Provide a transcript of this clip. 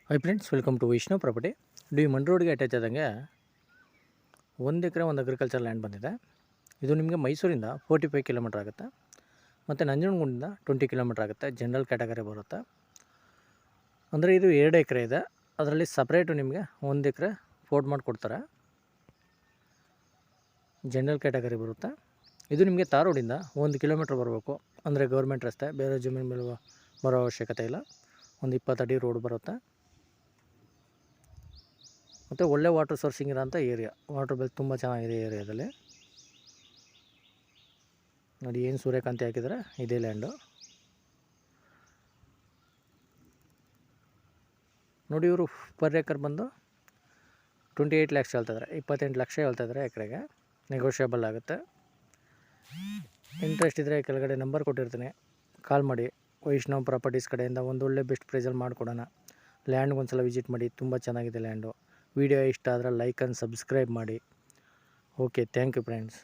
High friends, welcome to Vaishnav property. ಮಂಡ್ ರೋಡ್ಗೆ attach ಆದಂಗೆ 1 ಎಕರೆ ಒಂದು ಅಗ್ರಿಕಲ್ಚರ್ ಲ್ಯಾಂಡ್ ಬಂದಿದೆ. ಇದು ನಿಮಗೆ ಮೈಸೂರಿಂದ 45 ಕಿಲೋಮೀಟರ್ ಆಗುತ್ತೆ ಮತ್ತು ನಂಜನಗೂಡಿಂದ 20 ಕಿಲೋಮೀಟರ್ ಆಗುತ್ತೆ. ಜನರಲ್ ಕ್ಯಾಟಗರಿ ಬರುತ್ತೆ. ಅಂದರೆ ಇದು 2 ಎಕರೆ ಇದೆ. ಅದರಲ್ಲಿ ಸಪ್ರೇಟು ನಿಮಗೆ 1 ಎಕರೆ ಫೋರ್ಡ್ ಮಾಡಿ ಕೊಡ್ತಾರೆ. ಜನರಲ್ ಕ್ಯಾಟಗರಿ ಬರುತ್ತೆ. ಇದು ನಿಮಗೆ ತಾರ್ ರೋಡಿಂದ 1 ಕಿಲೋಮೀಟರ್ ಬರಬೇಕು. ಅಂದರೆ ಗೌರ್ಮೆಂಟ್ ರಸ್ತೆ, ಬೇರೆ ಜಮೀನು ಮೇಲೆ ಬರೋ ಅವಶ್ಯಕತೆ ಇಲ್ಲ. ಒಂದು 20 ಅಡಿ ರೋಡ್ ಬರುತ್ತೆ. ಮತ್ತು ಒಳ್ಳೆ ವಾಟರ್ ಸೋರ್ಸಿಂಗ್ ಇರೋಂಥ ಏರಿಯಾ. ವಾಟರ್ ಬೆಲ್ ತುಂಬ ಚೆನ್ನಾಗಿದೆ ಏರಿಯಾದಲ್ಲಿ. ನೋಡಿ ಏನು ಸೂರ್ಯಕಾಂತಿ ಹಾಕಿದರೆ ಇದೇ ಲ್ಯಾಂಡು. ನೋಡಿ ಇವರು ಪರ್ ಏಕರ್ ಬಂದು 28 ಲ್ಯಾಕ್ಸ್ ಹೇಳ್ತಾಯಿದ್ದಾರೆ. 28 ಲಕ್ಷ ಹೇಳ್ತಾಯಿದ್ದಾರೆ ಎಕರೆಗೆ. ನೆಗೋಷಿಯಬಲ್ ಆಗುತ್ತೆ. ಇಂಟ್ರೆಸ್ಟ್ ಇದ್ದರೆ ಕೆಳಗಡೆ ನಂಬರ್ ಕೊಟ್ಟಿರ್ತೀನಿ, ಕಾಲ್ ಮಾಡಿ. ವೈಷ್ಣವ್ ಪ್ರಾಪರ್ಟೀಸ್ ಕಡೆಯಿಂದ ಒಂದು ಒಳ್ಳೆ ಬೆಸ್ಟ್ ಪ್ರೈಸಲ್ಲಿ ಮಾಡಿಕೊಡೋಣ. ಲ್ಯಾಂಡ್ಗೆ ಒಂದು ಸಲ ವಿಸಿಟ್ ಮಾಡಿ. ತುಂಬ ಚೆನ್ನಾಗಿದೆ ಲ್ಯಾಂಡು. ವಿಡಿಯೋ ಇಷ್ಟ ಆದರೆ ಲೈಕ್ ಆ್ಯಂಡ್ ಸಬ್ಸ್ಕ್ರೈಬ್ ಮಾಡಿ. Okay, thank you friends.